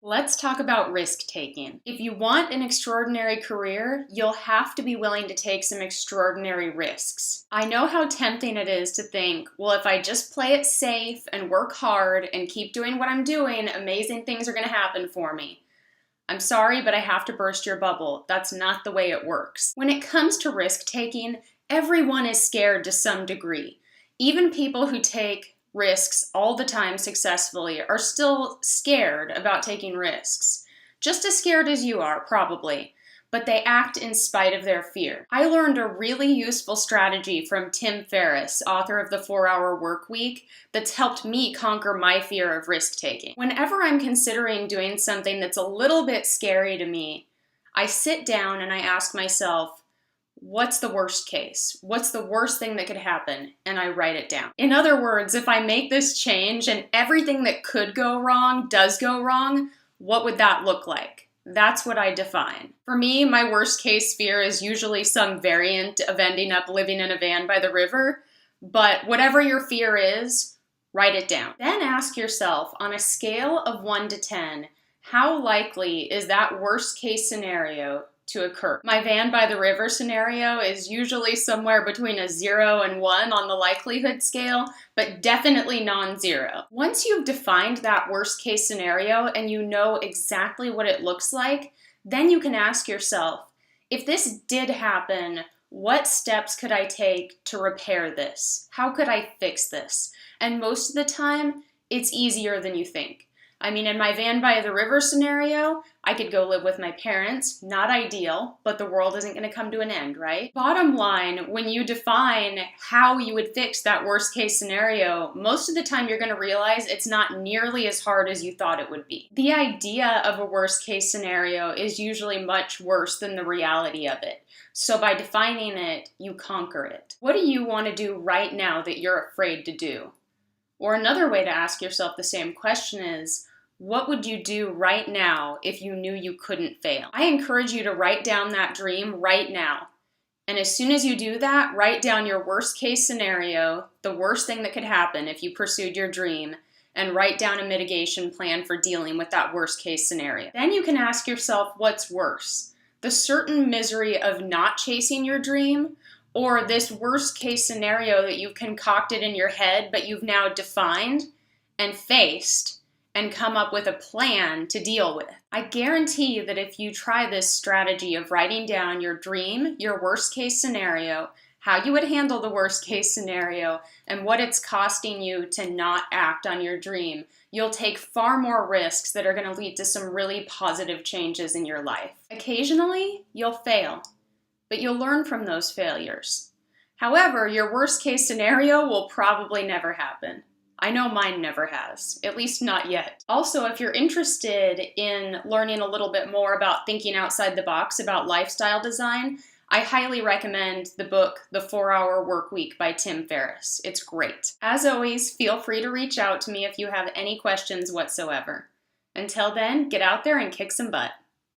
Let's talk about risk-taking. If you want an extraordinary career, you'll have to be willing to take some extraordinary risks. I know how tempting it is to think, well, if I just play it safe and work hard and keep doing what I'm doing, amazing things are going to happen for me. I'm sorry, but I have to burst your bubble. That's not the way it works. When it comes to risk-taking, everyone is scared to some degree. Even people who take risks all the time successfully are still scared about taking risks. Just as scared as you are, probably, but they act in spite of their fear. I learned a really useful strategy from Tim Ferriss, author of the 4-Hour Workweek, that's helped me conquer my fear of risk-taking. Whenever I'm considering doing something that's a little bit scary to me, I sit down and I ask myself, what's the worst case? What's the worst thing that could happen? And I write it down. In other words, if I make this change and everything that could go wrong does go wrong, what would that look like? That's what I define. For me, my worst case fear is usually some variant of ending up living in a van by the river, but whatever your fear is, write it down. Then ask yourself, on a scale of 1 to 10, how likely is that worst case scenario to occur? My van by the river scenario is usually somewhere between a 0 and 1 on the likelihood scale, but definitely non-zero. Once you've defined that worst case scenario and you know exactly what it looks like, then you can ask yourself, if this did happen, what steps could I take to repair this? How could I fix this? And most of the time, it's easier than you think. I mean, in my van by the river scenario, I could go live with my parents. Not ideal, but the world isn't going to come to an end, right? Bottom line, when you define how you would fix that worst case scenario, most of the time you're going to realize it's not nearly as hard as you thought it would be. The idea of a worst case scenario is usually much worse than the reality of it. So by defining it, you conquer it. What do you want to do right now that you're afraid to do? Or another way to ask yourself the same question is, what would you do right now if you knew you couldn't fail? I encourage you to write down that dream right now. And as soon as you do that, write down your worst case scenario, the worst thing that could happen if you pursued your dream, and write down a mitigation plan for dealing with that worst case scenario. Then you can ask yourself, what's worse? The certain misery of not chasing your dream, or this worst case scenario that you've concocted in your head but you've now defined and faced and come up with a plan to deal with. I guarantee that if you try this strategy of writing down your dream, your worst case scenario, how you would handle the worst case scenario, and what it's costing you to not act on your dream, you'll take far more risks that are going to lead to some really positive changes in your life. Occasionally, you'll fail, but you'll learn from those failures. However, your worst case scenario will probably never happen. I know mine never has, at least not yet. Also, if you're interested in learning a little bit more about thinking outside the box about lifestyle design, I highly recommend the book, The 4-Hour Workweek by Tim Ferriss. It's great. As always, feel free to reach out to me if you have any questions whatsoever. Until then, get out there and kick some butt.